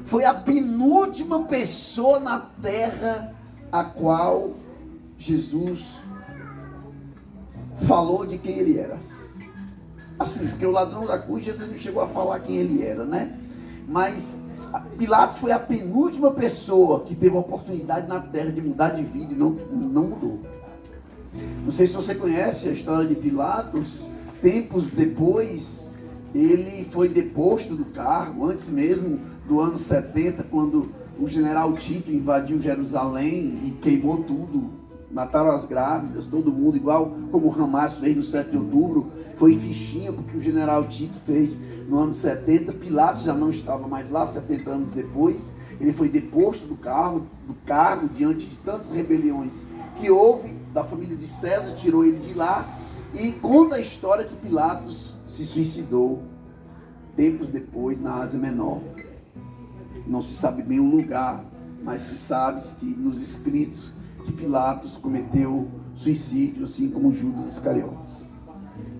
Foi a penúltima pessoa na terra a qual Jesus falou de quem ele era. Assim, porque o ladrão da cruz, Jesus não chegou a falar quem ele era, né? Mas Pilatos foi a penúltima pessoa que teve a oportunidade na terra de mudar de vida e não mudou. Não sei se você conhece a história de Pilatos. Tempos depois, ele foi deposto do cargo, antes mesmo do ano 70, quando o general Tito invadiu Jerusalém e queimou tudo, mataram as grávidas, todo mundo, igual como o Hamas fez no 7 de outubro, foi fichinha porque o general Tito fez no ano 70. Pilatos já não estava mais lá, 70 anos depois, ele foi deposto do cargo diante de tantas rebeliões que houve, da família de César, tirou ele de lá, e conta a história que Pilatos se suicidou tempos depois na Ásia Menor. Não se sabe bem o lugar, mas se sabe que nos escritos que Pilatos cometeu suicídio, assim como Judas Iscariotes.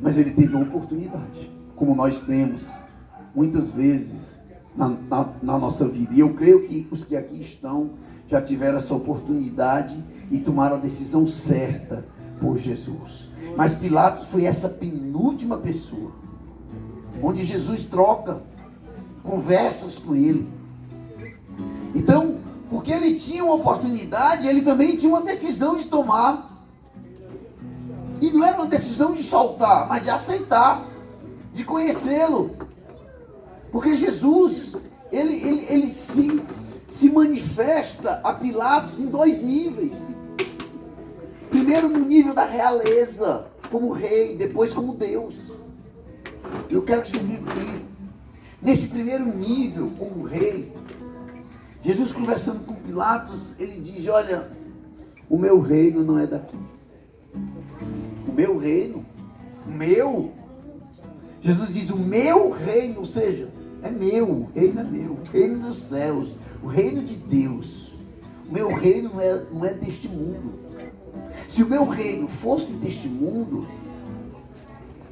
Mas ele teve uma oportunidade, como nós temos muitas vezes na nossa vida. E eu creio que os que aqui estão já tiveram essa oportunidade e tomaram a decisão certa por Jesus. Mas Pilatos foi essa penúltima pessoa, onde Jesus troca conversas com ele. Então, porque ele tinha uma oportunidade, ele também tinha uma decisão de tomar. E não era uma decisão de soltar, mas de aceitar, de conhecê-lo. Porque Jesus, ele se manifesta a Pilatos em dois níveis. Primeiro no nível da realeza, como rei, depois como Deus. Eu quero que você viva comigo. Nesse primeiro nível, como rei, Jesus conversando com Pilatos, ele diz: olha, o meu reino não é daqui. O meu reino, Jesus diz: o meu reino, ou seja, é meu, o reino é meu, o reino dos céus, o reino de Deus. O meu reino não é deste mundo. Se o meu reino fosse deste mundo,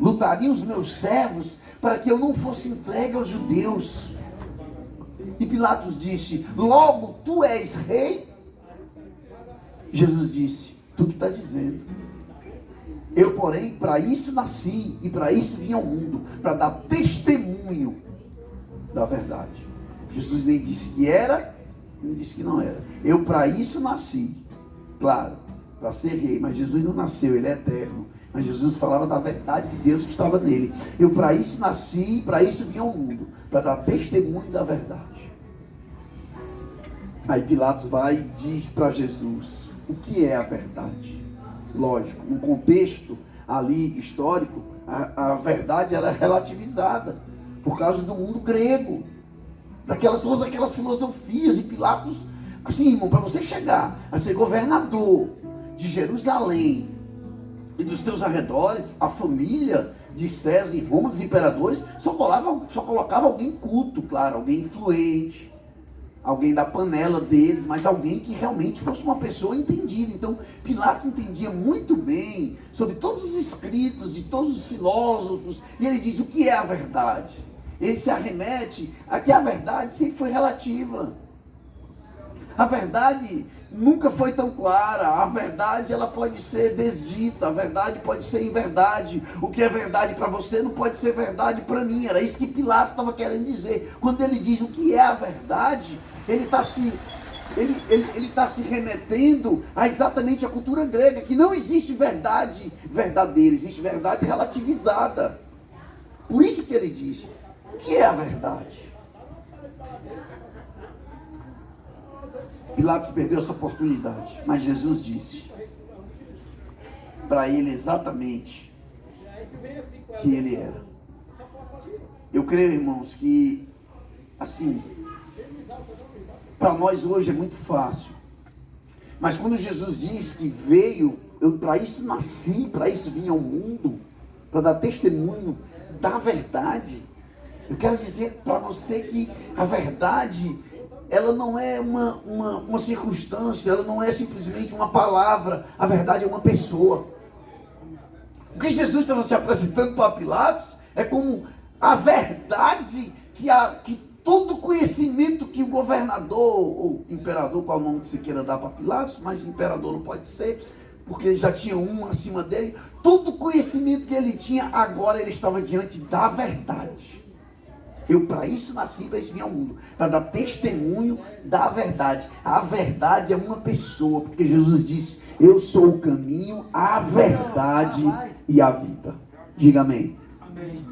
lutariam os meus servos para que eu não fosse entregue aos judeus. E Pilatos disse: logo tu és rei? Jesus disse: tu que está dizendo. Eu, porém, para isso nasci e para isso vim ao mundo, para dar testemunho da verdade. Jesus nem disse que era, nem disse que não era. Eu para isso nasci, claro, para ser rei, mas Jesus não nasceu, ele é eterno. Mas Jesus falava da verdade de Deus que estava nele. Eu para isso nasci e para isso vim ao mundo, para dar testemunho da verdade. Aí Pilatos vai e diz para Jesus: o que é a verdade? Lógico, no contexto ali histórico, a verdade era relativizada por causa do mundo grego, todas aquelas filosofias. E Pilatos, assim, irmão, para você chegar a ser governador de Jerusalém e dos seus arredores, a família de César em Roma, dos imperadores, só colocava alguém culto, claro, alguém influente, alguém da panela deles, mas alguém que realmente fosse uma pessoa entendida. Então Pilatos entendia muito bem sobre todos os escritos de todos os filósofos, e ele diz: o que é a verdade? Ele se arremete a que a verdade sempre foi relativa. A verdade nunca foi tão clara. A verdade, ela pode ser desdita, a verdade pode ser inverdade. O que é verdade para você não pode ser verdade para mim. Era isso que Pilatos estava querendo dizer. Quando ele diz o que é a verdade, ele está se remetendo a exatamente a cultura grega, que não existe verdade verdadeira, existe verdade relativizada. Por isso que ele diz: o que é a verdade? Pilatos perdeu essa oportunidade, mas Jesus disse para ele exatamente quem ele era. Eu creio, irmãos, que assim, para nós hoje é muito fácil, mas quando Jesus diz que veio, eu para isso nasci, para isso vim ao mundo, para dar testemunho da verdade, eu quero dizer para você que a verdade, ela não é uma circunstância, ela não é simplesmente uma palavra, a verdade é uma pessoa. O que Jesus estava se apresentando para Pilatos é como a verdade que todo conhecimento que o governador, ou imperador, qual o nome que se queira dar para Pilatos, mas imperador não pode ser, porque já tinha um acima dele, todo conhecimento que ele tinha, agora ele estava diante da verdade. Eu para isso nasci, para isso vim ao mundo, para dar testemunho da verdade. A verdade é uma pessoa, porque Jesus disse, eu sou o caminho, a verdade e a vida. Diga amém. Amém.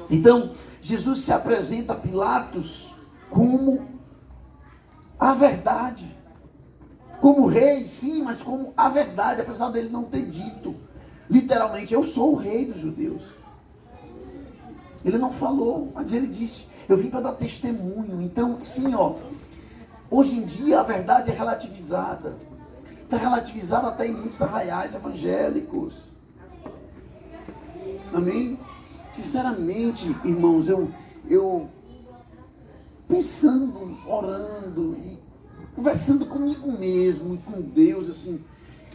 Então, Jesus se apresenta a Pilatos como a verdade. Como rei, sim, mas como a verdade, apesar dele não ter dito. Literalmente, eu sou o rei dos judeus. Ele não falou, mas ele disse, eu vim para dar testemunho. Então, sim, hoje em dia a verdade é relativizada. Está relativizada até em muitos arraiais evangélicos. Amém? Sinceramente, irmãos, eu pensando, orando e conversando comigo mesmo e com Deus, assim,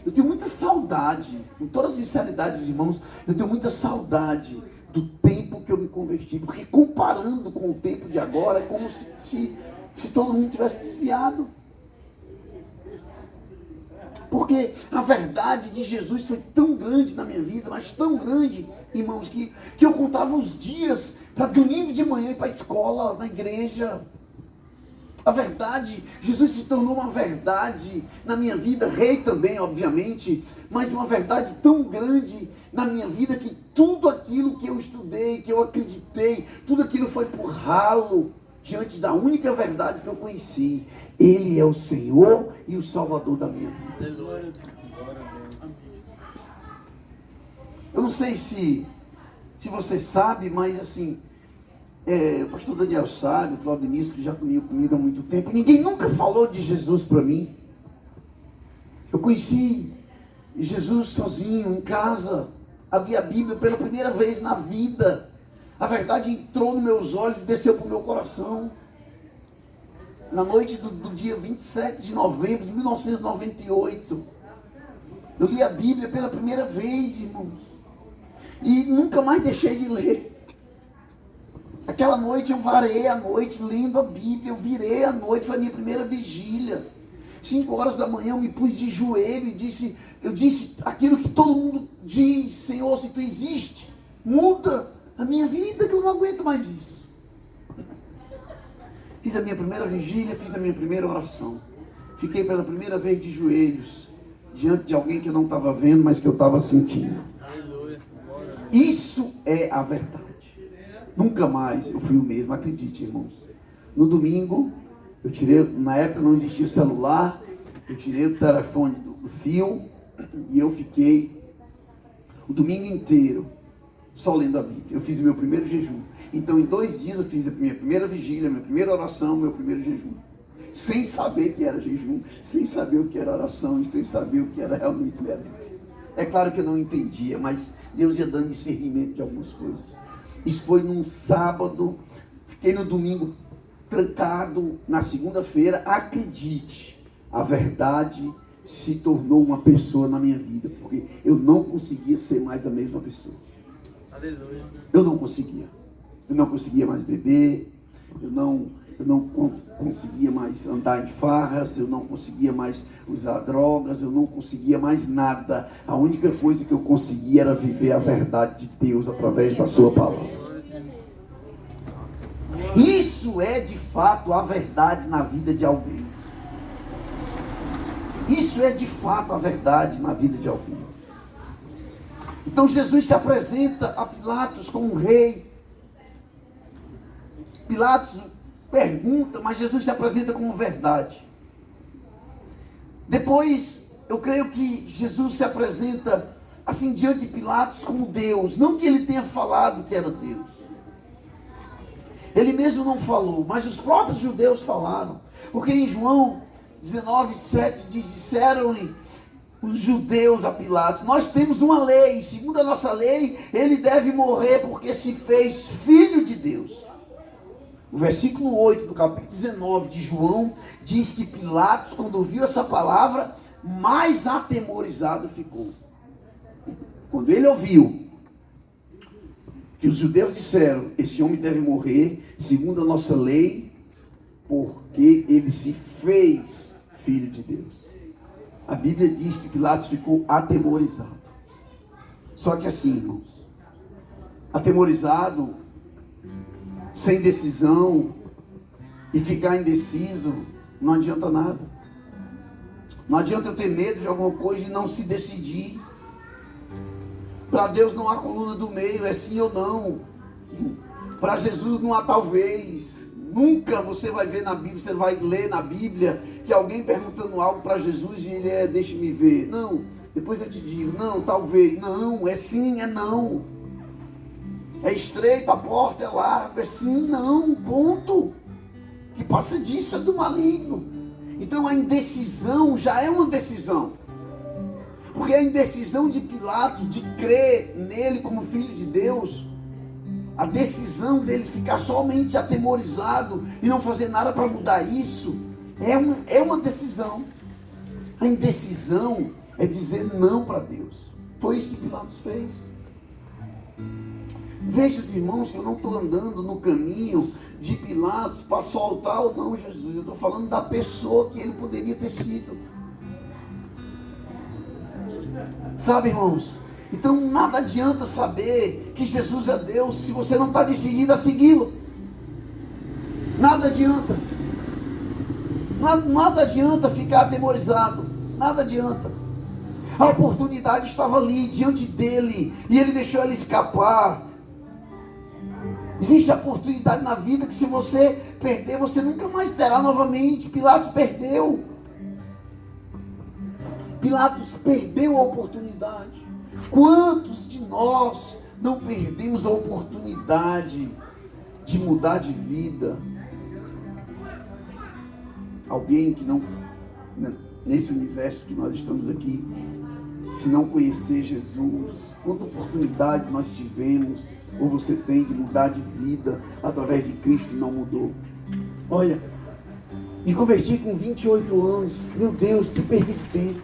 eu tenho muita saudade, com toda a sinceridade, irmãos, eu tenho muita saudade do tempo que eu me converti, porque comparando com o tempo de agora, é como se todo mundo tivesse desviado. Porque a verdade de Jesus foi tão grande na minha vida, mas tão grande, irmãos, que eu contava os dias para domingo de manhã ir para a escola, na igreja. A verdade, Jesus se tornou uma verdade na minha vida, rei também, obviamente, mas uma verdade tão grande na minha vida que tudo aquilo que eu estudei, que eu acreditei, tudo aquilo foi por ralo diante da única verdade que eu conheci. Ele é o Senhor e o Salvador da minha vida. Eu não sei se você sabe, mas assim, o pastor Daniel sabe, o Cláudio Nisso, que já comigo há muito tempo, ninguém nunca falou de Jesus para mim. Eu conheci Jesus sozinho, em casa, abri a Bíblia pela primeira vez na vida. A verdade entrou nos meus olhos e desceu para o meu coração. Na noite do dia 27 de novembro de 1998. Eu li a Bíblia pela primeira vez, irmãos. E nunca mais deixei de ler. Aquela noite eu varei a noite lendo a Bíblia, eu virei a noite, foi a minha primeira vigília. 5 horas da manhã eu me pus de joelho e eu disse aquilo que todo mundo diz: Senhor, se tu existe, muda a minha vida, que eu não aguento mais isso. Fiz a minha primeira vigília, fiz a minha primeira oração. Fiquei pela primeira vez de joelhos, diante de alguém que eu não estava vendo, mas que eu estava sentindo. Isso é a verdade. Nunca mais eu fui o mesmo, acredite, irmãos. No domingo, eu tirei, na época não existia celular, eu tirei o telefone do fio e eu fiquei o domingo inteiro só lendo a Bíblia. Eu fiz o meu primeiro jejum. Então, em 2 dias, eu fiz a minha primeira vigília, minha primeira oração, meu primeiro jejum. Sem saber que era jejum, sem saber o que era oração e sem saber o que era realmente ler a Bíblia. É claro que eu não entendia, mas Deus ia dando discernimento de algumas coisas. Isso foi num sábado, fiquei no domingo trancado, na segunda-feira. Acredite, a verdade se tornou uma pessoa na minha vida, porque eu não conseguia ser mais a mesma pessoa. Aleluia. Eu não conseguia mais beber, eu não conseguia mais andar em farras, eu não conseguia mais usar drogas, eu não conseguia mais nada. A única coisa que eu conseguia era viver a verdade de Deus através da sua palavra. Isso é de fato a verdade na vida de alguém. Isso é de fato a verdade na vida de alguém. Então Jesus se apresenta a Pilatos como um rei. Pilatos pergunta, mas Jesus se apresenta como verdade. Depois, eu creio que Jesus se apresenta assim diante de Pilatos como Deus. Não que ele tenha falado que era Deus. Ele mesmo não falou, mas os próprios judeus falaram. Porque em João 19:7 diz: disseram-lhe os judeus a Pilatos: nós temos uma lei, segundo a nossa lei, ele deve morrer porque se fez filho de Deus. O versículo 8 do capítulo 19 de João diz que Pilatos, quando ouviu essa palavra, mais atemorizado ficou. Quando ele ouviu que os judeus disseram: esse homem deve morrer, segundo a nossa lei, que ele se fez filho de Deus. A Bíblia diz que Pilatos ficou atemorizado. Só que assim, irmãos, atemorizado, sem decisão, e ficar indeciso, não adianta nada. Não adianta eu ter medo de alguma coisa e não se decidir. Para Deus não há coluna do meio, é sim ou não. Para Jesus não há talvez. Nunca você vai ver na Bíblia, você vai ler na Bíblia que alguém perguntando algo para Jesus e ele deixa-me ver. Não, depois eu te digo. Não, talvez. Não, é sim, é não. É estreita a porta, é larga, é sim, não, ponto. Que passa disso é do maligno. Então a indecisão já é uma decisão. Porque a indecisão de Pilatos de crer nele como filho de Deus, a decisão dele ficar somente atemorizado e não fazer nada para mudar isso, é uma decisão. A indecisão é dizer não para Deus. Foi isso que Pilatos fez. Veja os irmãos que eu não estou andando no caminho de Pilatos para soltar ou não Jesus. Eu estou falando da pessoa que ele poderia ter sido. Sabe, irmãos? Então nada adianta saber que Jesus é Deus se você não está decidido a segui-lo. Nada adianta. Nada adianta ficar atemorizado. Nada adianta. A oportunidade estava ali diante dele e ele deixou ela escapar. Existe a oportunidade na vida que se você perder, você nunca mais terá novamente. Pilatos perdeu. Pilatos perdeu a oportunidade. Quantos de nós não perdemos a oportunidade de mudar de vida? Alguém que não, nesse universo que nós estamos aqui, se não conhecer Jesus, quanta oportunidade nós tivemos, ou você tem, de mudar de vida através de Cristo e não mudou. Olha, me converti com 28 anos, meu Deus, que perdi de tempo.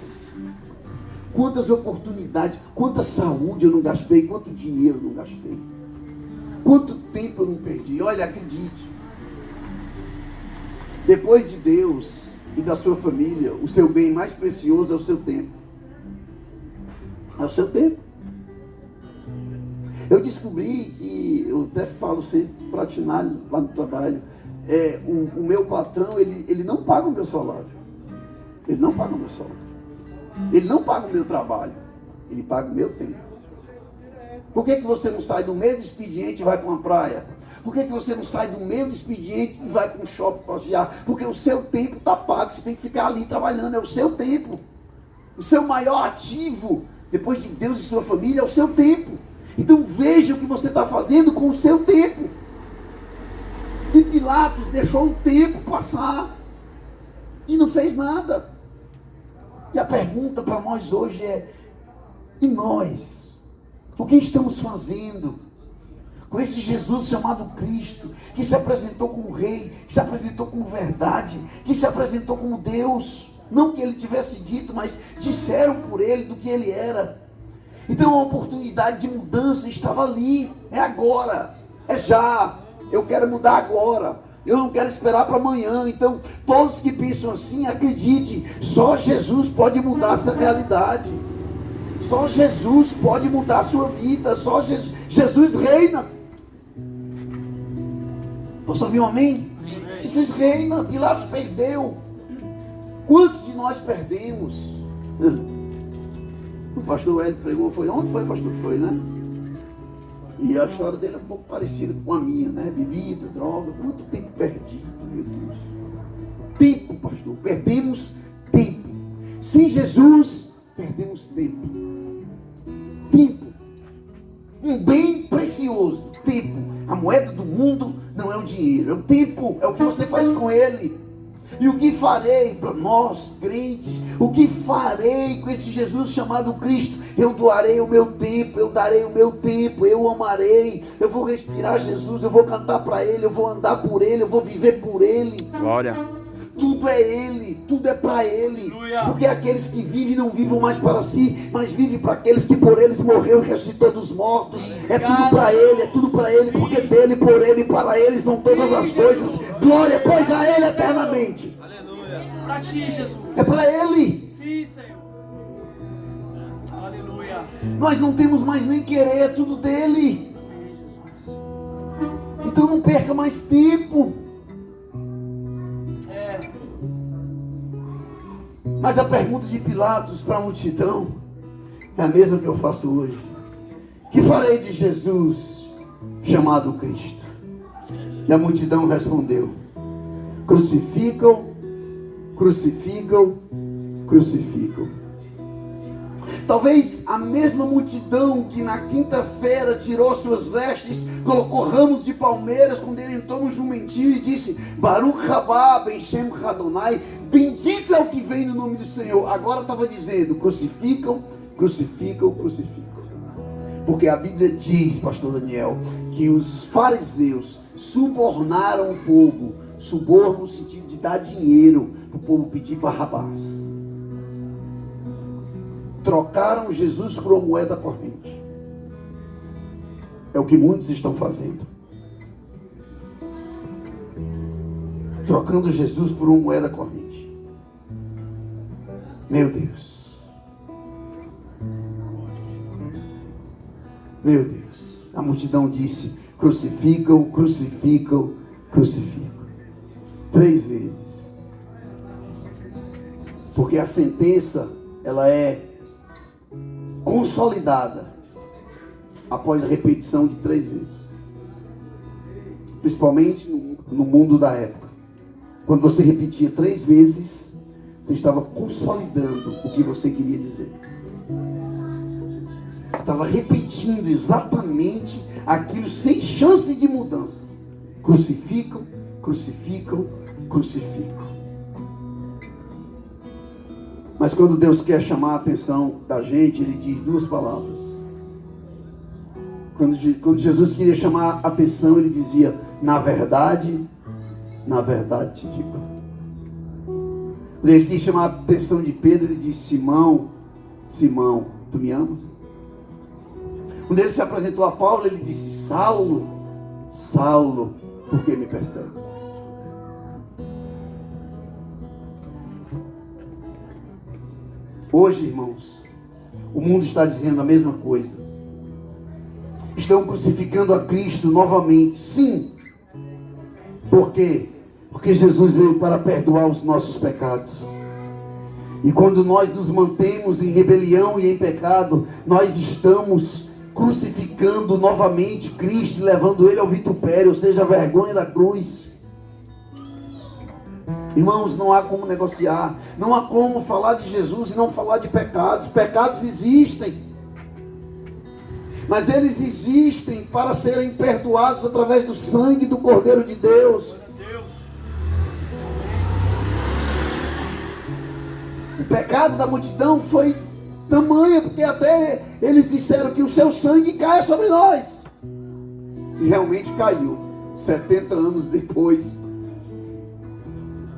Quantas oportunidades, quanta saúde eu não gastei, quanto dinheiro eu não gastei, quanto tempo eu não perdi. Olha, acredite, depois de Deus e da sua família, o seu bem mais precioso é o seu tempo. É o seu tempo. Eu descobri que, eu até falo sempre para Tinar lá no trabalho, o meu patrão, ele não paga o meu salário. Ele não paga o meu salário. Ele não paga o meu trabalho. Ele paga o meu tempo. Por que você não sai do meio do expediente e vai para uma praia? Por que você não sai do meio do expediente e vai para um shopping passear? Porque o seu tempo está pago. Você tem que ficar ali trabalhando. É o seu tempo. O seu maior ativo, depois de Deus e sua família, é o seu tempo. Então veja o que você está fazendo com o seu tempo. E Pilatos deixou o tempo passar e não fez nada. E a pergunta para nós hoje é: e nós? O que estamos fazendo com esse Jesus chamado Cristo, que se apresentou como Rei, que se apresentou como verdade, que se apresentou como Deus? Não que ele tivesse dito, mas disseram por ele do que ele era. Então a oportunidade de mudança estava ali. É agora, é já. Eu quero mudar agora. Eu não quero esperar para amanhã. Então todos que pensam assim, acredite, só Jesus pode mudar essa realidade. Só Jesus pode mudar a sua vida. Só Jesus reina. Posso ouvir um amém? Jesus reina. Pilatos perdeu. Quantos de nós perdemos? O pastor Hélio pregou, foi ontem, pastor? Foi, né? E a história dele é um pouco parecida com a minha, né? Bebida, droga, quanto tempo perdido, meu Deus. Tempo, pastor, perdemos tempo. Sem Jesus, perdemos tempo. Tempo. Um bem precioso, tempo. A moeda do mundo não é o dinheiro, é o tempo, é o que você faz com ele. E o que farei para nós, crentes? O que farei com esse Jesus chamado Cristo? Eu doarei o meu tempo, eu darei o meu tempo, eu amarei, eu vou respirar Jesus, eu vou cantar para Ele, eu vou andar por Ele, eu vou viver por Ele. Glória. Tudo é Ele, tudo é para Ele. Porque aqueles que vivem não vivam mais para si, mas vivem para aqueles que por eles morreu e ressuscitou dos mortos. É tudo para Ele, porque dele, por Ele e para Ele são todas as coisas. Glória, pois a Ele eternamente. corrente. Aleluia. Para ti, Jesus. É para Ele. Sim, Senhor. Aleluia. Nós não temos mais nem querer, é tudo dele. Então não perca mais tempo. Mas a pergunta de Pilatos para a multidão é a mesma que eu faço hoje. Que farei de Jesus chamado Cristo? E a multidão respondeu: crucificam, crucificam, crucificam. Talvez a mesma multidão que na quinta-feira tirou suas vestes, colocou ramos de palmeiras quando ele entrou no jumentinho e disse: Baruch rabá ben Shem Adonai, bendito é o que vem no nome do Senhor. Agora estava dizendo: crucificam, crucificam, crucificam. Porque a Bíblia diz, pastor Daniel, que os fariseus subornaram o povo. Suborno no sentido de dar dinheiro para o povo pedir Barrabás. Trocaram Jesus por uma moeda corrente. É o que muitos estão fazendo. Trocando Jesus por uma moeda corrente. Meu Deus. Meu Deus. A multidão disse: crucificam, crucificam, crucificam. 3 vezes. Porque a sentença, ela é consolidada após a repetição de 3 vezes. Principalmente no mundo da época. Quando você repetia 3 vezes, você estava consolidando o que você queria dizer. Você estava repetindo exatamente aquilo sem chance de mudança. Crucificam, crucificam, crucificam. Mas quando Deus quer chamar a atenção da gente, Ele diz 2 palavras. Quando Jesus queria chamar a atenção, Ele dizia: na verdade te digo. Quando Ele quis chamar a atenção de Pedro, Ele disse: Simão, Simão, tu me amas? Quando Ele se apresentou a Paulo, Ele disse: Saulo, Saulo, por que me persegues? Hoje, irmãos, o mundo está dizendo a mesma coisa. Estão crucificando a Cristo novamente. Sim. Por quê? Porque Jesus veio para perdoar os nossos pecados. E quando nós nos mantemos em rebelião e em pecado, nós estamos crucificando novamente Cristo, levando Ele ao vitupério, ou seja, a vergonha da cruz. Irmãos, não há como negociar, não há como falar de Jesus e não falar de pecados. Pecados existem, mas eles existem para serem perdoados através do sangue do Cordeiro de Deus. O pecado da multidão foi tamanho, porque até eles disseram que o seu sangue caia sobre nós. E realmente caiu. 70 anos depois,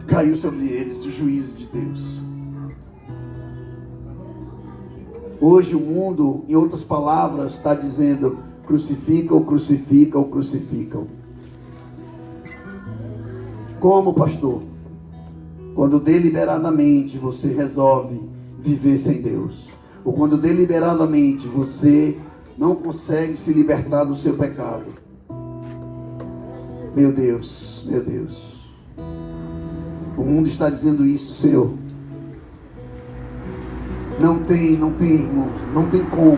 caiu sobre eles o juízo de Deus. Hoje o mundo, em outras palavras, está dizendo: crucificam, crucificam, crucificam. Como, pastor? Quando deliberadamente você resolve viver sem Deus, ou quando deliberadamente você não consegue se libertar do seu pecado. Meu Deus, meu Deus. O mundo está dizendo isso, Senhor. Não tem, irmãos, não tem como.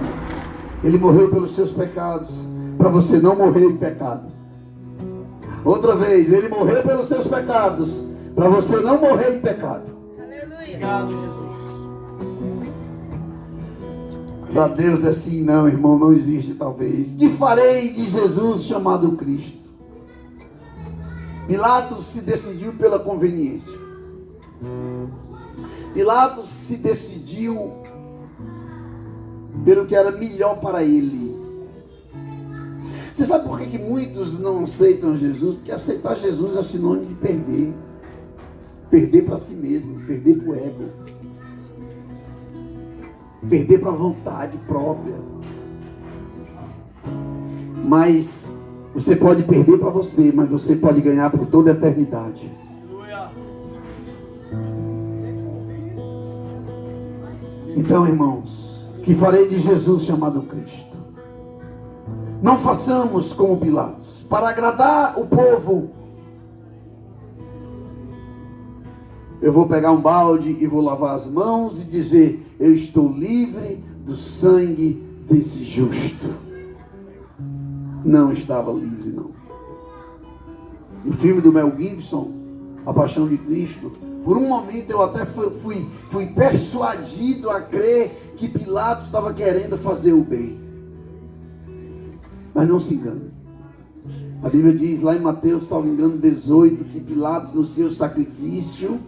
Ele morreu pelos seus pecados, para você não morrer em pecado. Outra vez, Ele morreu pelos seus pecados, para você não morrer em pecado. Aleluia. Obrigado, Jesus. Para Deus é assim, não, irmão, não existe talvez. Que farei de Jesus chamado Cristo? Pilatos se decidiu pela conveniência. Pilatos se decidiu pelo que era melhor para ele. Você sabe por que muitos não aceitam Jesus? Porque aceitar Jesus é sinônimo de perder. Perder para si mesmo, perder para o ego. Perder para a vontade própria. Mas você pode perder para você, mas você pode ganhar por toda a eternidade. Então, irmãos, que farei de Jesus chamado Cristo? Não façamos como Pilatos, para agradar o povo. Eu vou pegar um balde e vou lavar as mãos e dizer: eu estou livre do sangue desse justo. Não estava livre, não. O filme do Mel Gibson, A Paixão de Cristo, por um momento eu até fui persuadido a crer que Pilatos estava querendo fazer o bem. Mas não se engane. A Bíblia diz lá em Mateus, salvo engano, 18, que Pilatos no seu sacrifício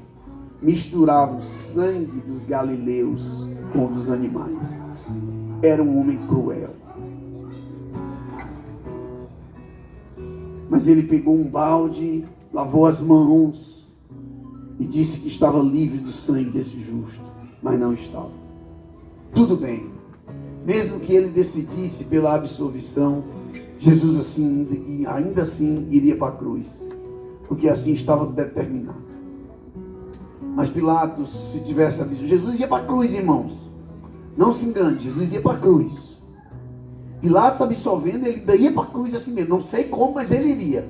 misturava o sangue dos galileus com o dos animais. Era um homem cruel. Mas ele pegou um balde, lavou as mãos e disse que estava livre do sangue desse justo, mas não estava. Tudo bem, mesmo que ele decidisse pela absolvição, Jesus ainda assim iria para a cruz, porque assim estava determinado. Mas Pilatos, se tivesse absolvido, Jesus ia para a cruz, irmãos. Não se engane, Jesus ia para a cruz. Pilatos absolvendo, ele ainda ia para a cruz assim mesmo. Não sei como, mas ele iria.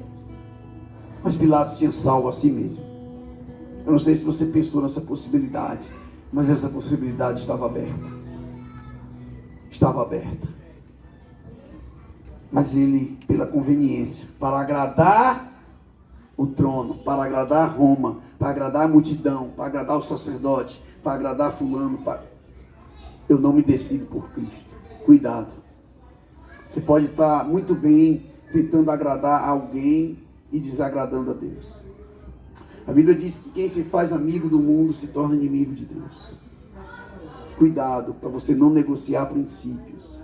Mas Pilatos tinha salvo a si mesmo. Eu não sei se você pensou nessa possibilidade, mas essa possibilidade estava aberta. Estava aberta. Mas ele, pela conveniência, para agradar o trono, para agradar Roma, para agradar a multidão, para agradar o sacerdote, para agradar fulano, eu não me decido por Cristo. Cuidado. Você pode estar muito bem tentando agradar alguém e desagradando a Deus. A Bíblia diz que quem se faz amigo do mundo se torna inimigo de Deus. Cuidado para você não negociar princípios.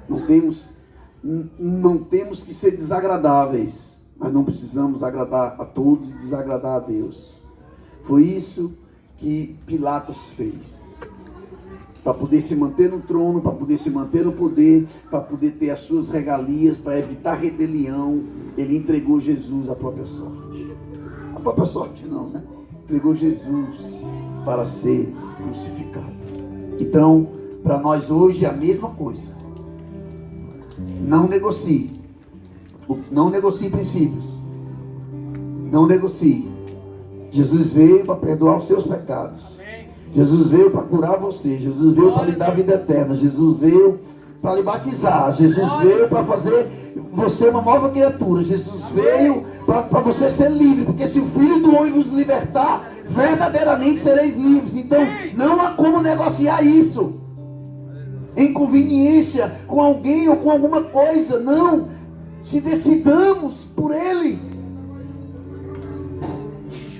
Não temos que ser desagradáveis, mas não precisamos agradar a todos e desagradar a Deus. Foi isso que Pilatos fez. Para poder se manter no trono, para poder se manter no poder, para poder ter as suas regalias, para evitar rebelião, ele entregou Jesus à própria sorte. A própria sorte não, né? Entregou Jesus para ser crucificado. Então, para nós hoje é a mesma coisa. Não negocie. Não negocie princípios. Não negocie. Jesus veio para perdoar os seus pecados. Jesus veio para curar você. Jesus veio para lhe dar a vida eterna. Jesus veio para lhe batizar. Jesus veio para fazer você uma nova criatura. Jesus veio para você ser livre. Porque se o Filho do Homem vos libertar, verdadeiramente sereis livres. Então não há como negociar isso em conveniência com alguém ou com alguma coisa. Não. Se decidamos por Ele.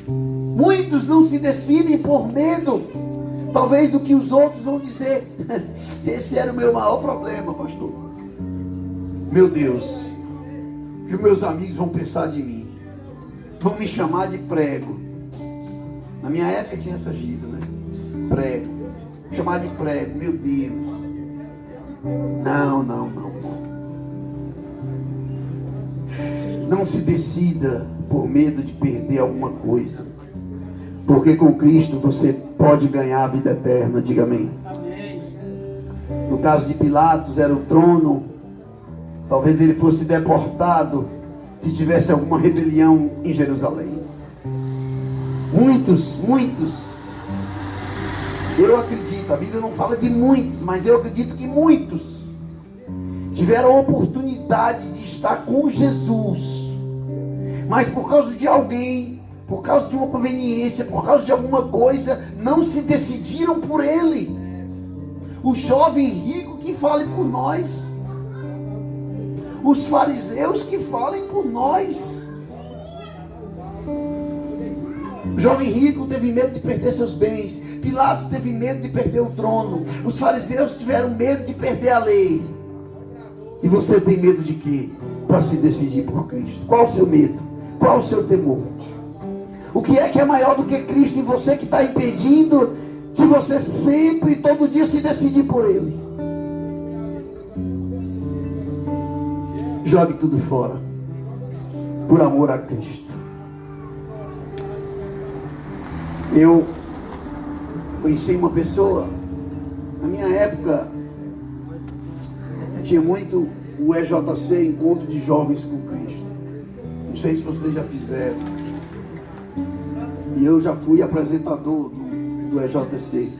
Muitos não se decidem por medo, talvez do que os outros vão dizer. Esse era o meu maior problema, pastor. Meu Deus, o que meus amigos vão pensar de mim? Vão me chamar de prego. Na minha época tinha essa gíria, né? Prego. Chamar de prego, meu Deus. Não. Não se decida por medo de perder alguma coisa. Porque com Cristo você pode ganhar a vida eterna. Diga amém. No caso de Pilatos era o trono. Talvez ele fosse deportado se tivesse alguma rebelião em Jerusalém. Muitos. Eu acredito, a Bíblia não fala de muitos, mas eu acredito que muitos tiveram a oportunidade de estar com Jesus. Mas por causa de alguém, por causa de uma conveniência, por causa de alguma coisa, não se decidiram por ele. O jovem rico que fale por nós. Os fariseus que falem por nós. O jovem rico teve medo de perder seus bens. Pilatos teve medo de perder o trono. Os fariseus tiveram medo de perder a lei. E você tem medo de quê? Para se decidir por Cristo. Qual o seu medo? Qual o seu temor? O que é maior do que Cristo em você, que está impedindo de você sempre, todo dia, se decidir por Ele? Jogue tudo fora, por amor a Cristo. Eu conheci uma pessoa, na minha época, tinha muito o EJC, Encontro de Jovens com Cristo. Não sei se vocês já fizeram. E eu já fui apresentador do EJC.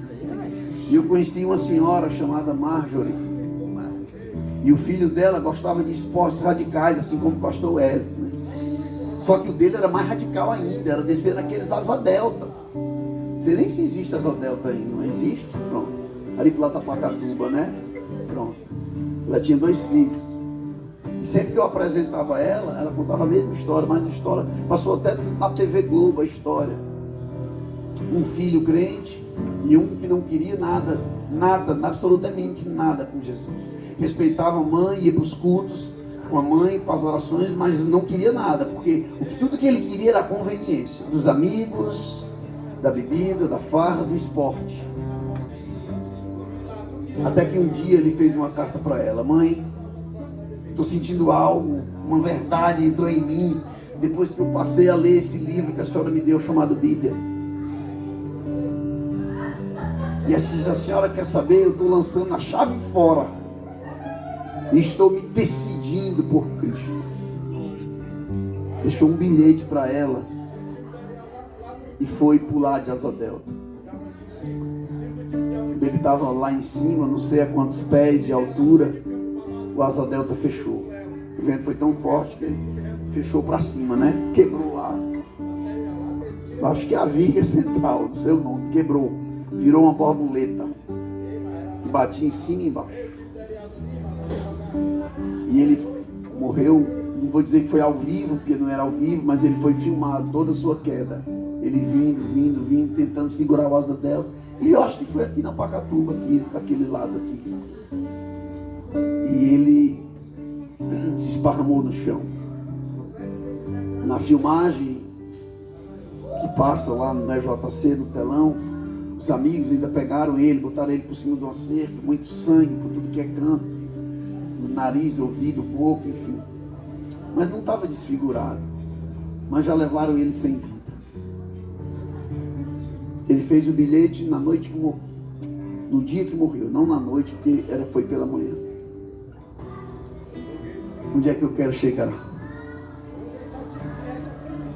E eu conheci uma senhora chamada Marjorie. E o filho dela gostava de esportes radicais, assim como o pastor Hélio, né? Só que o dele era mais radical ainda, era descer naqueles asa delta. Não sei nem se existe asa delta aí, não existe? Pronto. Ali pro lado da Pacatuba, né? Pronto. Ela tinha 2 filhos. E sempre que eu apresentava ela contava a mesma história, mas a história passou até na TV Globo, a história. Um filho crente e um que não queria nada, absolutamente nada com Jesus. Respeitava a mãe, ia para os cultos com a mãe, para as orações, mas não queria nada, porque tudo que ele queria era a conveniência dos amigos, da bebida, da farra, do esporte. Até que um dia ele fez uma carta para ela: mãe, estou sentindo algo, uma verdade entrou em mim, depois que eu passei a ler esse livro que a senhora me deu, chamado Bíblia. E se a senhora quer saber, eu estou lançando a chave fora. E estou me decidindo por Cristo. Deixou um bilhete para ela. E foi pular de asa delta. Ele estava lá em cima, não sei a quantos pés de altura. O asa delta fechou. O vento foi tão forte que ele fechou para cima, né? Quebrou lá. Eu acho que a viga central, não sei o nome, quebrou. Virou uma borboleta. Que batia em cima e embaixo. E ele morreu, não vou dizer que foi ao vivo, porque não era ao vivo, mas ele foi filmado, toda a sua queda. Ele vindo, tentando segurar o asa dela. E eu acho que foi aqui na Pacatuba, aqui, aquele lado aqui. E ele se esparramou no chão. Na filmagem que passa lá no EJC, no telão, os amigos ainda pegaram ele, botaram ele por cima de uma cerca, muito sangue por tudo que é canto. Nariz, ouvido, boca, enfim. Mas não estava desfigurado. Mas já levaram ele sem vida. Ele fez o bilhete na noite que morreu. No dia que morreu, não na noite, porque foi pela manhã. Onde é que eu quero chegar?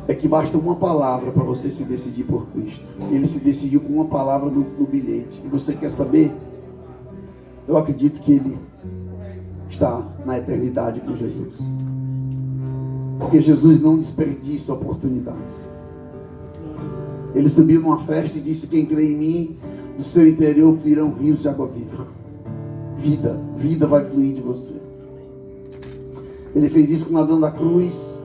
É que basta uma palavra para você se decidir por Cristo. Ele se decidiu com uma palavra no bilhete. E você quer saber? Eu acredito que ele está na eternidade com Jesus. Porque Jesus não desperdiça oportunidades. Ele subiu numa festa e disse: quem crê em mim, do seu interior fluirão rios de água viva. Vida vai fluir de você. Ele fez isso com o ladrão da cruz.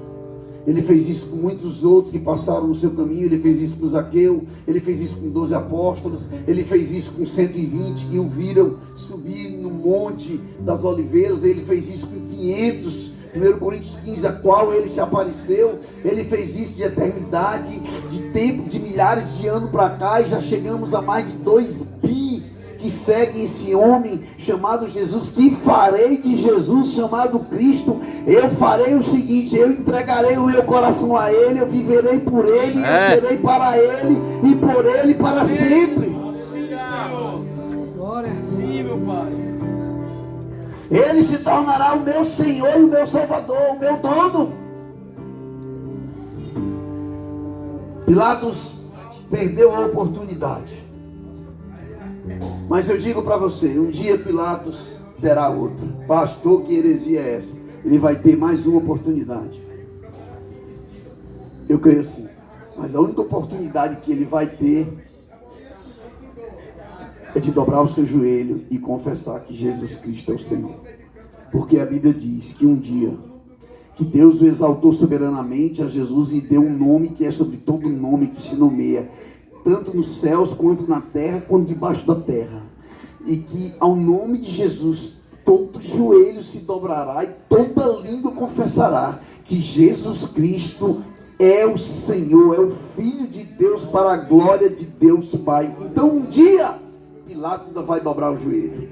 Ele fez isso com muitos outros que passaram no seu caminho. Ele fez isso com Zaqueu. Ele fez isso com 12 apóstolos. Ele fez isso com 120 que o viram subir no Monte das Oliveiras. Ele fez isso com 500. 1 Coríntios 15, a qual ele se apareceu. Ele fez isso de eternidade, de tempo, de milhares de anos para cá. E já chegamos a mais de 2 bi que seguem esse homem chamado Jesus. Que farei de Jesus chamado Cristo? Eu farei o seguinte: eu entregarei o meu coração a Ele, eu viverei por Ele, eu serei para Ele e por Ele para sempre. Sim, meu Pai. Ele se tornará o meu Senhor e o meu Salvador, o meu dono. Pilatos perdeu a oportunidade. Mas eu digo para você, um dia Pilatos terá outra. Pastor, que heresia é essa? Ele vai ter mais uma oportunidade. Eu creio assim. Mas a única oportunidade que ele vai ter é de dobrar o seu joelho e confessar que Jesus Cristo é o Senhor. Porque a Bíblia diz que um dia que Deus o exaltou soberanamente a Jesus e deu um nome que é sobre todo nome que se nomeia, tanto nos céus, quanto na terra, quanto debaixo da terra. E que ao nome de Jesus, todo joelho se dobrará e toda língua confessará que Jesus Cristo é o Senhor, é o Filho de Deus, para a glória de Deus Pai. Então um dia Pilatos ainda vai dobrar o joelho.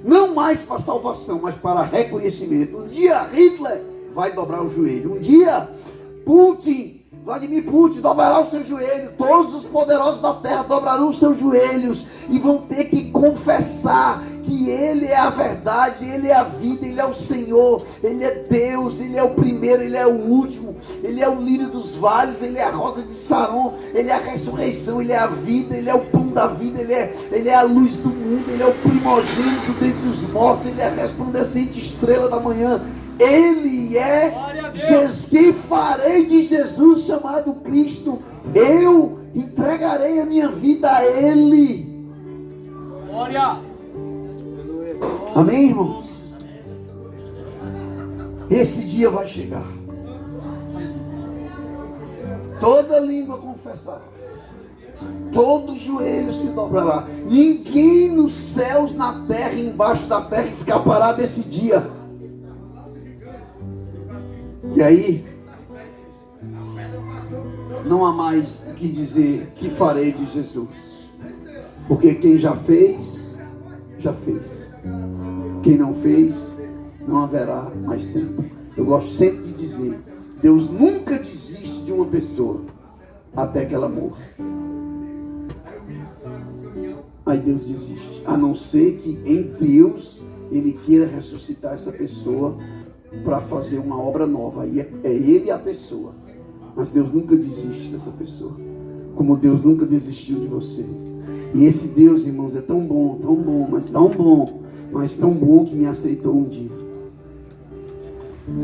Não mais para salvação, mas para reconhecimento. Um dia Hitler vai dobrar o joelho. Um dia Putin Vladimir Putin dobrará o seu joelho, todos os poderosos da terra dobrarão os seus joelhos e vão ter que confessar que Ele é a verdade, Ele é a vida, Ele é o Senhor, Ele é Deus, Ele é o primeiro, Ele é o último, Ele é o lírio dos vales, Ele é a rosa de Saron, Ele é a ressurreição, Ele é a vida, Ele é o pão da vida, Ele é a luz do mundo, Ele é o primogênito dentre os mortos, Ele é a resplandecente estrela da manhã. Ele é Jesus. Que farei de Jesus chamado Cristo? Eu entregarei a minha vida a Ele. Glória. Amém, irmãos? Esse dia vai chegar. Toda língua confessará, todo joelho se dobrará. Ninguém nos céus, na terra e embaixo da terra escapará desse dia. E aí, não há mais o que dizer que farei de Jesus. Porque quem já fez, já fez. Quem não fez, não haverá mais tempo. Eu gosto sempre de dizer, Deus nunca desiste de uma pessoa até que ela morra. Aí Deus desiste. A não ser que em Deus Ele queira ressuscitar essa pessoa para fazer uma obra nova. Aí é Ele a pessoa. Mas Deus nunca desiste dessa pessoa. Como Deus nunca desistiu de você. E esse Deus, irmãos, é tão bom, mas tão bom que me aceitou um dia.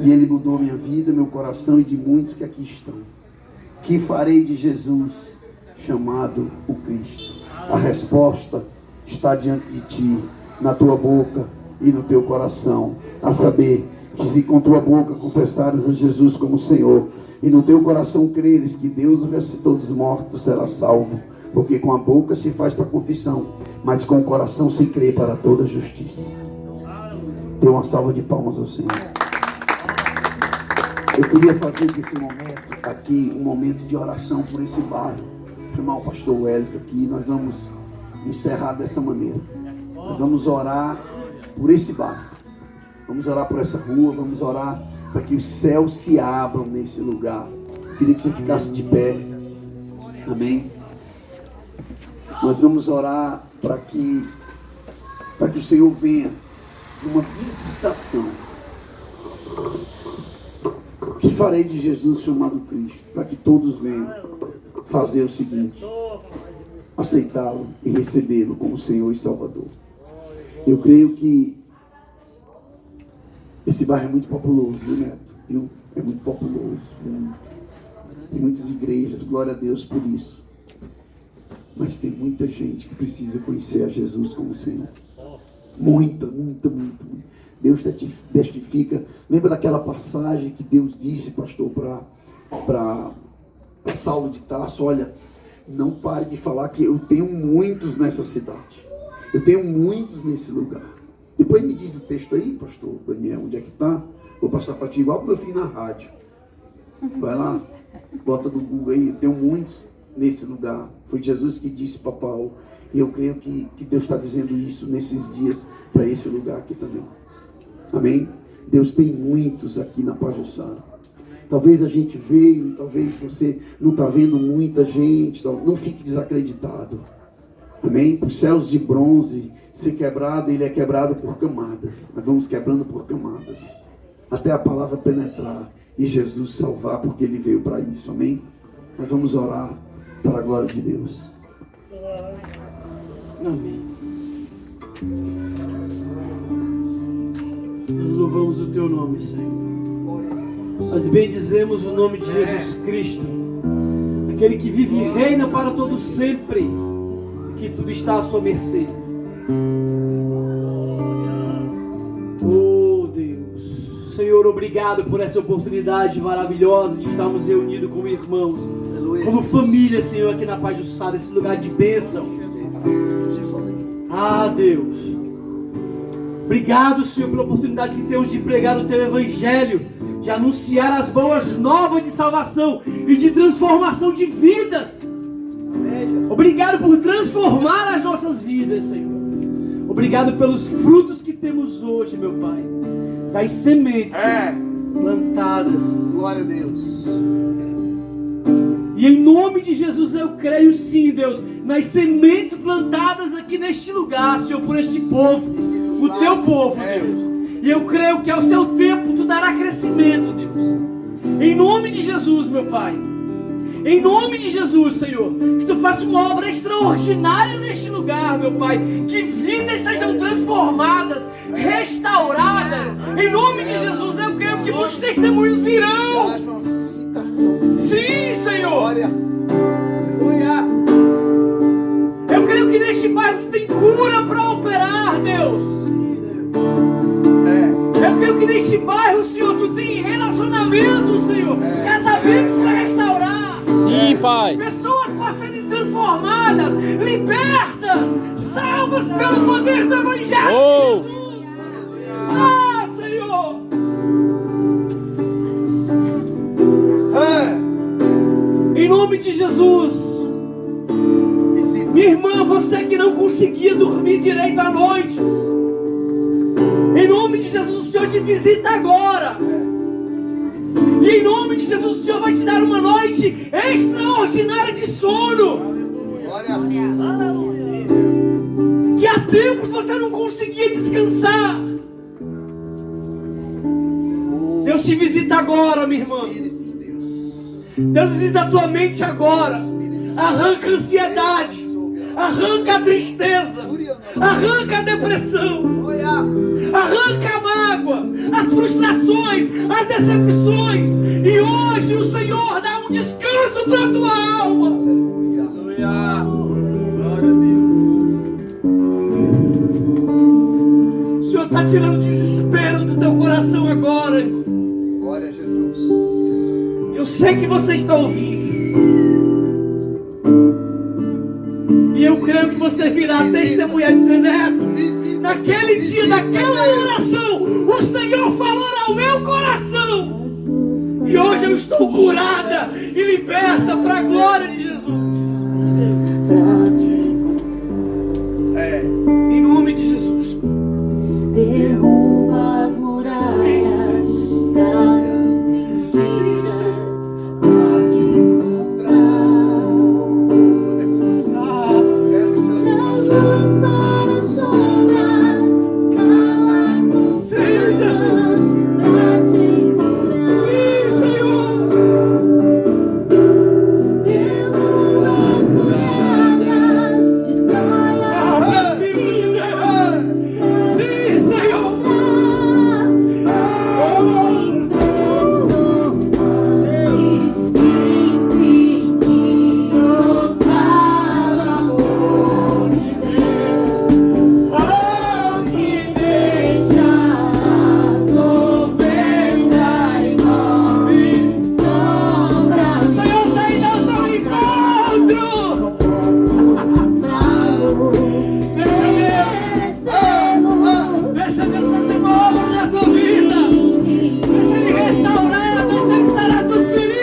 E Ele mudou minha vida, meu coração e de muitos que aqui estão. Que farei de Jesus chamado o Cristo? A resposta está diante de ti, na tua boca e no teu coração. A saber, que se com tua boca confessares a Jesus como Senhor e no teu coração creres que Deus o ressuscitou dos mortos, será salvo. Porque com a boca se faz para confissão, mas com o coração se crê para toda justiça. Dê uma salva de palmas ao Senhor. Eu queria fazer desse momento aqui um momento de oração por esse bairro. Chamar o pastor Wellington aqui. Nós vamos encerrar dessa maneira. Nós vamos orar por esse bairro. Vamos orar por essa rua. Vamos orar para que os céus se abram nesse lugar. Eu queria que você ficasse de pé. Amém. Nós vamos orar para que o Senhor venha de uma visitação. Que farei de Jesus chamado Cristo? Para que todos venham fazer o seguinte: aceitá-lo e recebê-lo como Senhor e Salvador. Eu creio que esse bairro é muito populoso, viu, Neto? É muito populoso. Tem muitas igrejas, glória a Deus por isso. Mas tem muita gente que precisa conhecer a Jesus como Senhor. Muita. Deus testifica. Lembra daquela passagem que Deus disse, pastor, para Saulo de Tarso: olha, não pare de falar que eu tenho muitos nessa cidade. Eu tenho muitos nesse lugar. Depois me diz o texto aí, pastor Daniel, onde é que está? Vou passar para ti igual como eu fiz na rádio. Vai lá, bota no Google aí, eu tenho muitos nesse lugar. Foi Jesus que disse para Paulo. E eu creio que Deus está dizendo isso nesses dias para esse lugar aqui também. Amém? Deus tem muitos aqui na Pajuçara. Talvez a gente veio e talvez você não está vendo muita gente. Não fique desacreditado. Amém? Os céus de bronze ser quebrado, ele é quebrado por camadas. Nós vamos quebrando por camadas. Até a palavra penetrar e Jesus salvar, porque ele veio para isso. Amém? Nós vamos orar para a glória de Deus. Amém. Nós louvamos o teu nome, Senhor. Nós bendizemos o nome de Jesus Cristo, aquele que vive e reina para todo sempre, que tudo está à sua mercê. Oh Deus, Senhor, obrigado por essa oportunidade maravilhosa de estarmos reunidos como irmãos, como família, Senhor, aqui na Pajuçara, esse lugar de bênção. Ah, Deus, obrigado, Senhor, pela oportunidade que temos de pregar o teu evangelho, de anunciar as boas novas de salvação e de transformação de vidas. Obrigado por transformar as nossas vidas, Senhor. Obrigado pelos frutos que temos hoje, meu Pai, das sementes plantadas. Glória a Deus. E em nome de Jesus eu creio sim, Deus, nas sementes plantadas aqui neste lugar, Senhor, por este povo, o teu povo, Deus. E eu creio que ao seu tempo tu dará crescimento, Deus. Em nome de Jesus, meu Pai. Em nome de Jesus, Senhor, que tu faça uma obra extraordinária neste lugar, meu Pai. Que vidas sejam transformadas, restauradas. Em nome de Jesus, eu creio que muitos testemunhos virão. Sim, Senhor. Eu creio que neste bairro tem cura para operar, Deus. Eu creio que neste bairro, Senhor, tu tem relacionamento, Senhor. Casamentos para restaurar. Sim, Pai. Pessoas para serem transformadas, libertas, salvas pelo poder do Evangelho. Oh. Ah, Senhor. Em nome de Jesus. Minha irmã, você que não conseguia dormir direito à noite, em nome de Jesus, o Senhor te visita agora. E em nome de Jesus, o Senhor vai te dar uma noite extraordinária de sono. Que há tempos você não conseguia descansar. Deus te visita agora, minha irmã. Deus visita a tua mente agora. Arranca a ansiedade. Arranca a tristeza. Arranca a depressão. Arranca a mágoa, as frustrações, as decepções. E hoje o Senhor dá um descanso para a tua alma. Aleluia. Glória a Deus. O Senhor está tirando o desespero do teu coração agora. Glória a Jesus. Eu sei que você está ouvindo. E eu creio que você virá testemunhar dizendo: naquele dia, naquela oração, o Senhor falou ao meu coração. E hoje eu estou curada e liberta para a glória de Jesus. Em nome de Jesus. Derruba as muralhas, escadas mentiras, pra te encontrar. Das luzes para as sombras, escalas infinitas, pra te encontrar. Sim, Senhor. Derruba as muralhas, destrói as Sim, Senhor. O Senhor está indo ao teu encontro. Deixa Deus fazer uma obra na sua vida. Deixa Ele restaurar, deixa Ele sarar tuas feridas.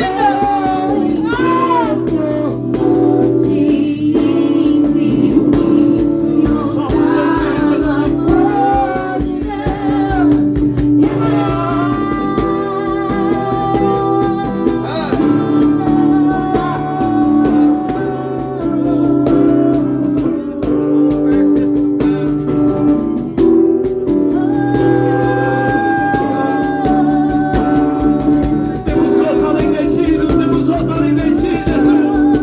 Temos outro além de ti, não temos outro além de ti, Jesus.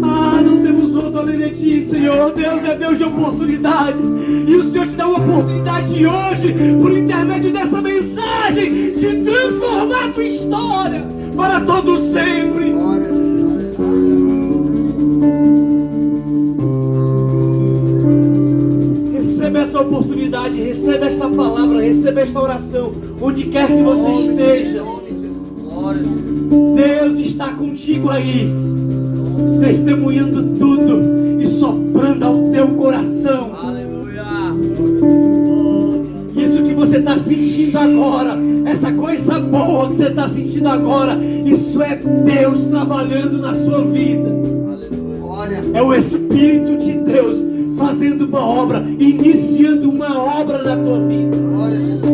Ah, não temos outro além de ti, Senhor. Deus é Deus de oportunidades. E o Senhor te dá uma oportunidade hoje, por intermédio dessa mensagem, de transformar a tua história para todo sempre. Receba essa oportunidade, receba esta palavra, receba esta oração, onde quer que você esteja. Deus está contigo aí, testemunhando tudo e soprando ao teu coração. Isso que você está sentindo agora, essa coisa boa que você está sentindo agora, isso é Deus trabalhando na sua vida. É o Espírito de Deus fazendo uma obra, iniciando uma obra na tua vida. Glória a Jesus.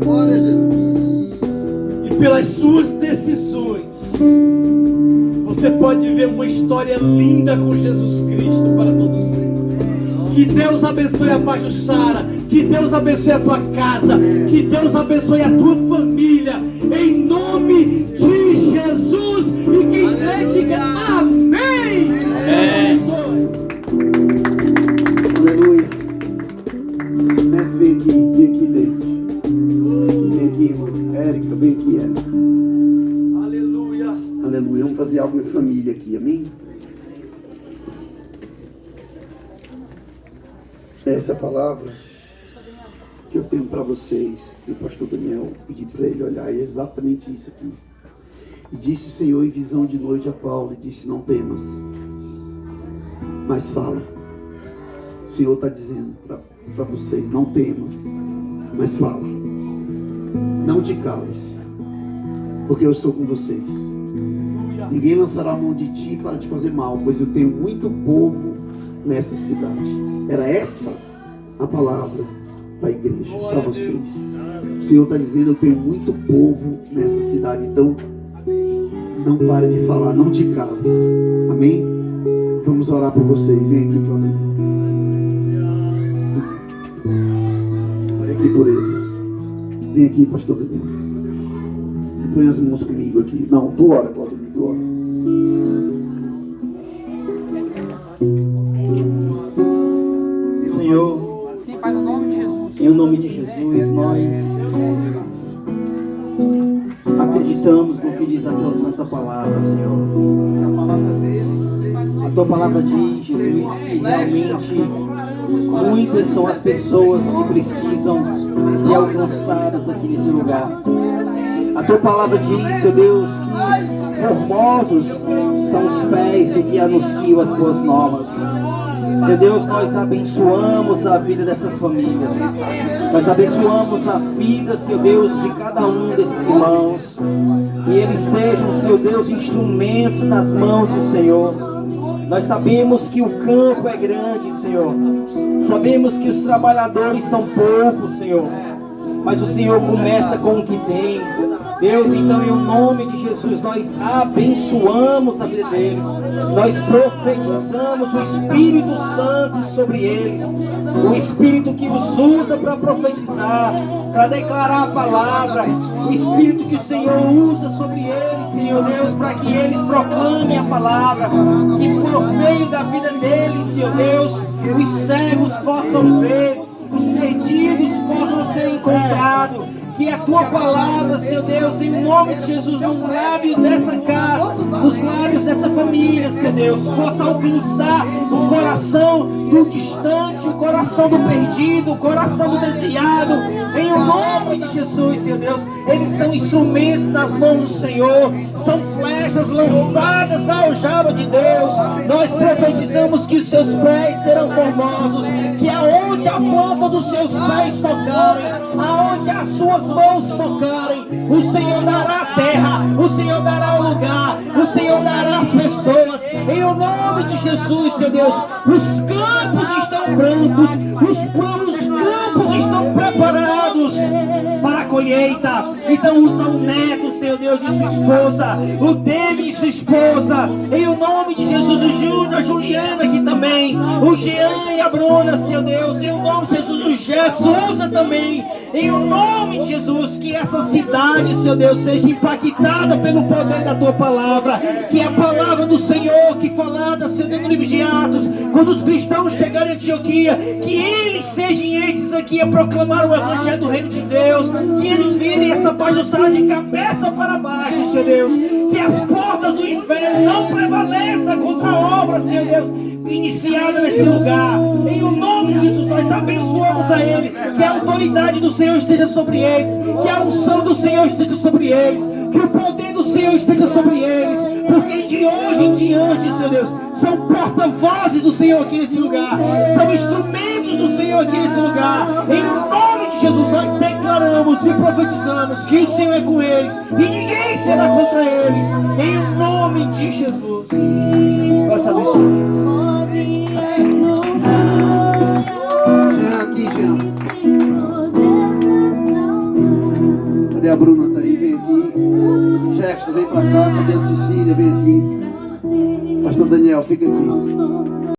Glória a Jesus. E pelas suas decisões, você pode ver uma história linda com Jesus Cristo para todos sempre. Que Deus abençoe a Pajuçara, que Deus abençoe a tua casa, que Deus abençoe a tua família, em nome de Jesus. E quem crê, diga amém. Aleluia. Neto, vem aqui, Deus. Vem aqui, irmão. Érica, vem aqui, Érica. Aleluia. Aleluia. Vamos fazer algo em família aqui, amém? Essa é a palavra que eu tenho para vocês. E o pastor Daniel pedi para ele olhar, e é exatamente isso aqui. E disse o Senhor em visão de noite a Paulo, e disse: não temas, mas fala. O Senhor está dizendo para vocês: não temas, mas fala. Não te cales, porque eu estou com vocês. Ninguém lançará a mão de ti para te fazer mal, pois eu tenho muito povo nessa cidade. Era essa a palavra para a igreja, para vocês. O Senhor está dizendo: eu tenho muito povo nessa cidade. Então não pare de falar, não te cales. Amém? Vamos orar por vocês. Vem aqui, Claudio. Olha aqui por eles. Vem aqui, pastor Daniel. Põe as mãos comigo aqui. Não, tu ora, Claudio, tu ora. Senhor, Sim, Pai, no nome de Jesus. em nome de Jesus, nós acreditamos no que diz a tua santa palavra, Senhor. A tua palavra diz, Jesus, que realmente muitas são as pessoas que precisam ser alcançadas aqui nesse lugar. A tua palavra diz, Senhor Deus, que formosos são os pés do que anunciam as boas novas. Senhor Deus, nós abençoamos a vida dessas famílias. Nós abençoamos a vida, Senhor Deus, de cada um desses irmãos. Que eles sejam, Senhor Deus, instrumentos nas mãos do Senhor. Nós sabemos que o campo é grande, Senhor. Sabemos que os trabalhadores são poucos, Senhor. Mas o Senhor começa com o que tem. Deus, então, em nome de Jesus, nós abençoamos a vida deles. Nós profetizamos o Espírito Santo sobre eles. O Espírito que os usa para profetizar, para declarar a palavra. O Espírito que o Senhor usa sobre eles, Senhor Deus, para que eles proclamem a palavra. Que por meio da vida deles, Senhor Deus, os cegos possam ver, os perdidos possam ser encontrados. Que a tua palavra, Senhor Deus, em nome de Jesus, nos lábios dessa casa, nos lábios dessa família, Senhor Deus, possa alcançar o coração do distante, o coração do perdido, o coração do desviado. Em nome de Jesus, Senhor Deus, eles são instrumentos nas mãos do Senhor, são flechas lançadas na aljava de Deus. Nós profetizamos que os seus pés serão formosos, que aonde a planta dos seus pés tocarem, aonde as suas mãos tocarem, o Senhor dará a terra, o Senhor dará o lugar, o Senhor dará as pessoas. Em nome de Jesus, Senhor Deus, os campos estão brancos, os campos estão preparados para a colheita. Então usa o neto, Senhor Deus, e sua esposa, o Demi e sua esposa, em nome de Jesus, o Júnior, a Juliana aqui também, o Jean e a Bruna, Senhor Deus, em nome de Jesus, o Jefferson, usa também, em nome de Jesus, que essa cidade, Senhor Deus, seja impactada pelo poder da tua palavra, que a palavra do Senhor, que falada, Senhor Deus, no livro de Atos, quando os cristãos chegarem em Antioquia, que eles sejam esses aqui a proclamar o evangelho do reino de Deus, que eles virem essa Pajuçara de cabeça para baixo, Senhor Deus, que as portas do inferno não prevaleçam contra a obra, Senhor Deus, iniciada nesse lugar. Em o nome de Jesus, nós abençoamos a ele, que a autoridade do Senhor esteja sobre eles, que a unção do Senhor esteja sobre eles, que o poder do Senhor esteja sobre eles, porque de hoje em diante, Senhor Deus, são porta-vozes do Senhor aqui nesse lugar, são instrumentos do Senhor aqui nesse lugar. Em nome de Jesus, nós declaramos e profetizamos que o Senhor é com eles e ninguém será contra eles. Em nome de Jesus, nós abençoamos. Jean aqui, Jean. Cadê a Bruna? Tá aí, vem aqui. pra cá. Cadê a Cecília? Vem aqui. Pastor Daniel, fica aqui.